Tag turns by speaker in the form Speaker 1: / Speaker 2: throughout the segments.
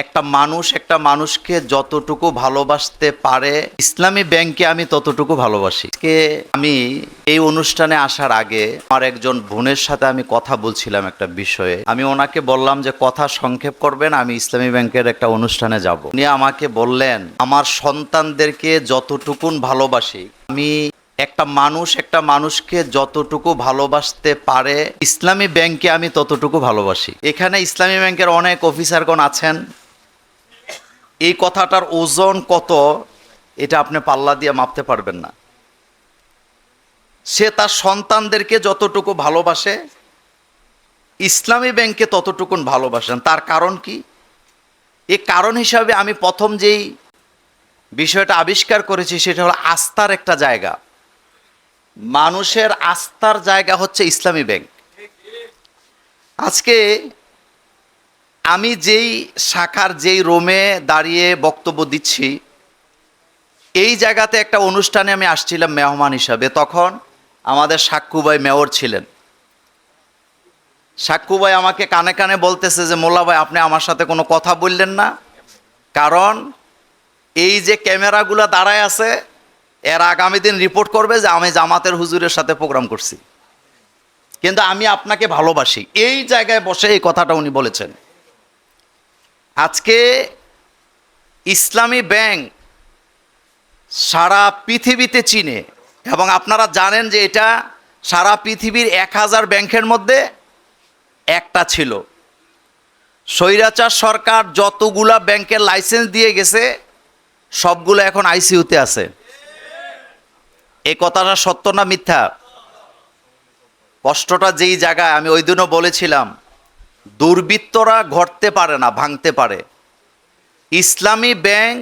Speaker 1: একটা মানুষকে যতটুকু ভালোবাসতে পারে ইসলামী ব্যাংকে আমি ততটুকু ভালোবাসি। আজকে আমি এই অনুষ্ঠানে আসার আগে আমার একজন বোনের সাথে আমি কথা বলছিলাম একটা বিষয়ে। আমি ওনাকে বললাম যে কথা সংক্ষেপ করবেন, আমি ইসলামী ব্যাংকের একটা অনুষ্ঠানে যাব। উনি আমাকে বললেন, আমার সন্তানদেরকে যতটুকুন ভালোবাসি আমি একটা মানুষকে যতটুকু ভালোবাসতে পারে ইসলামী ব্যাংকে আমি ততটুকু ভালোবাসি। এখানে ইসলামী ব্যাংকের অনেক অফিসারগণ আছেন, এই কথাটার ওজন কত এটা আপনি পাল্লা দিয়ে মাপতে পারবেন না। সে তার সন্তানদেরকে যতটুকু ভালোবাসে ইসলামী ব্যাংকে ততটুকুন ভালোবাসেন। তার কারণ কি? এই কারণ হিসাবে আমি প্রথম যেই বিষয়টা আবিষ্কার করেছি সেটা হলো আস্থার একটা জায়গা। মানুষের আস্থার জায়গা হচ্ছে ইসলামী ব্যাংক। আজকে আমি যেই শাখার যেই রুমে দাঁড়িয়ে বক্তব্য দিচ্ছি, এই জায়গাতে একটা অনুষ্ঠানে আমি আসছিলাম মেহমান হিসাবে। তখন আমাদের সাক্কু ভাই মেয়র ছিলেন। সাক্কু ভাই আমাকে কানে কানে বলতেছে যে মোল্লা ভাই, আপনি আমার সাথে কোনো কথা বললেন না, কারণ এই যে ক্যামেরাগুলো দাঁড়ায় আছে এর আগামী দিন রিপোর্ট করবে যে আমি জামাতের হুজুরের সাথে প্রোগ্রাম করছি, কিন্তু আমি আপনাকে ভালোবাসি। এই জায়গায় বসে এই কথাটা উনি বলেছেন। আজকে ইসলামী ব্যাংক সারা পৃথিবীতে চিনে, এবং আপনারা জানেন যে এটা সারা পৃথিবীর 1000 ব্যাংকের মধ্যে একটা ছিল। স্বৈরাচার সরকার যতগুলা ব্যাংকের লাইসেন্স দিয়ে গেছে সবগুলো এখন আইসিইউতে আছে। এই কথাটা সত্য না মিথ্যা? কষ্টটা যেই জায়গায়, আমি ওই দিনও বলেছিলাম, দুর্বৃত্তরা ঘটতে পারে না, ভাঙতে পারে। ইসলামী ব্যাংক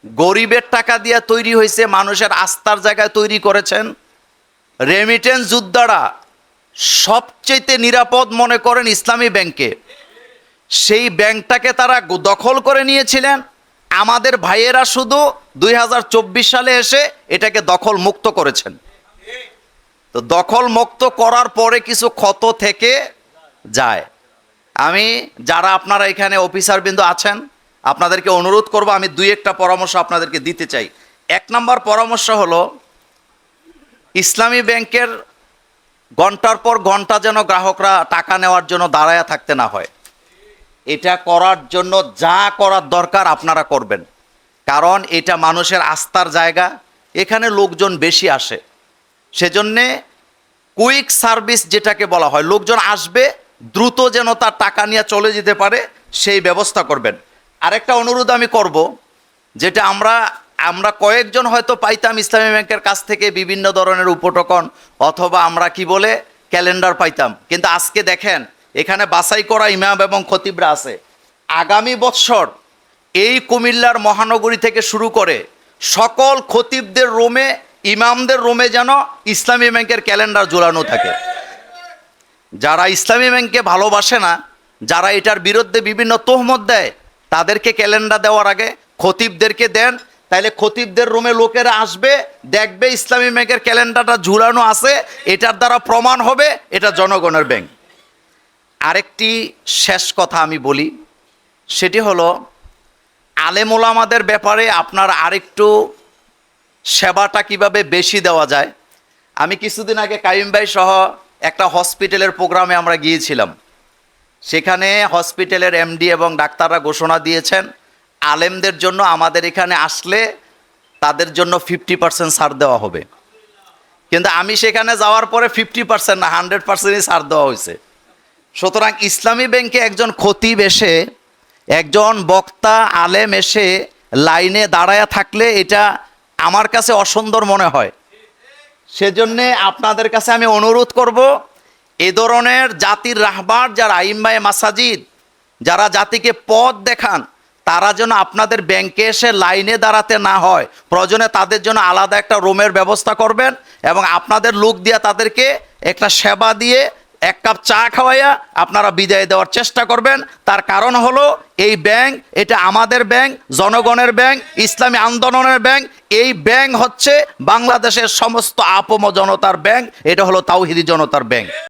Speaker 1: গরিবের টাকা দিয়ে তৈরি হয়েছে, মানুষের আস্থার জায়গায় তৈরি করেছেন। রেমিটেন্স যোদ্ধারা সবচেয়ে নিরাপদ মনে করেন ইসলামী ব্যাংকে। সেই ব্যাংকটাকে তারা দখল করে নিয়েছিলেন। আমাদের ভাইয়েরা শুধু 2024 সালে এসে এটাকে দখল মুক্ত করেছেন। তো দখল মুক্ত করার পরে কিছু ক্ষত থেকে যায়। আমি যারা আপনারা এখানে অফিসারবৃন্দ আছেন আপনাদেরকে অনুরোধ করব, আমি 2-1টা পরামর্শ আপনাদেরকে দিতে চাই। 1 নম্বর পরামর্শ হলো, ইসলামী ব্যাংকের ঘন্টার পর ঘন্টা যেন গ্রাহকরা টাকা নেওয়ার জন্য দাঁড়ায়া থাকতে না হয়। এটা করার জন্য যা করার দরকার আপনারা করবেন, কারণ এটা মানুষের আস্থার জায়গা, এখানে লোকজন বেশি আসে। সেজন্যে কুইক সার্ভিস যেটাকে বলা হয়, লোকজন আসবে দ্রুত যেন তার টাকা নিয়ে চলে যেতে পারে, সেই ব্যবস্থা করবেন। আরেকটা অনুরোধ আমি করব, যেটা আমরা কয়েকজন হয়তো পাইতাম ইসলামী ব্যাংকের কাছ থেকে বিভিন্ন ধরনের উপটোকন, অথবা আমরা কি বলে ক্যালেন্ডার পাইতাম, কিন্তু আজকে দেখেন এখানে বাছাই করা ইমাম এবং খতিবরা আছে। আগামী বছর এই কুমিল্লার মহানগরী থেকে শুরু করে সকল খতিবদের রুমে, ইমামদের রুমে যেন ইসলামী ব্যাংকের ক্যালেন্ডার ঝুলানো থাকে। যারা ইসলামী ব্যাংকে ভালোবাসে না, যারা এটার বিরুদ্ধে বিভিন্ন তোহমত দেয়, তাদেরকে ক্যালেন্ডার দেওয়ার আগে খতিবদেরকে দেন, তাইলে খতিবদের রুমে লোকেরা আসবে, দেখবে ইসলামী ব্যাংকের ক্যালেন্ডারটা ঝুলানো আছে, এটার দ্বারা প্রমাণ হবে এটা জনগণের ব্যাংক। আরেকটি শেষ কথা আমি বলি, সেটি হলো আলেম ওলামাদের ব্যাপারে আপনার আরেকটু সেবাটা কিভাবে বেশি দেওয়া যায়। আমি কিছুদিন আগে কাইম ভাই সহ একটা হসপিটালের প্রোগ্রামে আমরা গিয়েছিলাম। সেখানে হসপিটালের এমডি এবং ডাক্তাররা ঘোষণা দিয়েছেন আলেমদের জন্য আমাদের এখানে আসলে তাদের জন্য 50% ছাড় দেওয়া হবে। কিন্তু আমি সেখানে যাওয়ার পরে 50% না 100%ই ছাড় দেওয়া হয়েছে। সুতরাং ইসলামী ব্যাংকে একজন খতিব এসে, একজন বক্তা আলেম এসে লাইনে দাঁড়ায়া থাকলে এটা আমার কাছে অসুন্দর মনে হয়। সেজন্যে আপনাদের কাছে আমি অনুরোধ করব, এ ধরনের জাতির রাহবার যারা আইম্মায়ে মাসাজিদ, যারা জাতিকে পথ দেখান, তারা যেন আপনাদের ব্যাংকে এসে লাইনে দাঁড়াতে না হয়। প্রয়োজনে তাদের জন্য আলাদা একটা রুমের ব্যবস্থা করবেন, এবং আপনাদের লোক দিয়ে তাদেরকে একটা সেবা দিয়ে 1 কাপ চা খাওয়াইয়া আপনারা বিদায় দেওয়ার চেষ্টা করবেন। তার কারণ হলো এই ব্যাংক এটা আমাদের ব্যাংক, জনগণের ব্যাংক, ইসলামী আন্দোলনের ব্যাংক। এই ব্যাংক হচ্ছে বাংলাদেশের সমস্ত আপম জনতার ব্যাংক, এটা হলো তাওহিদি জনতার ব্যাংক।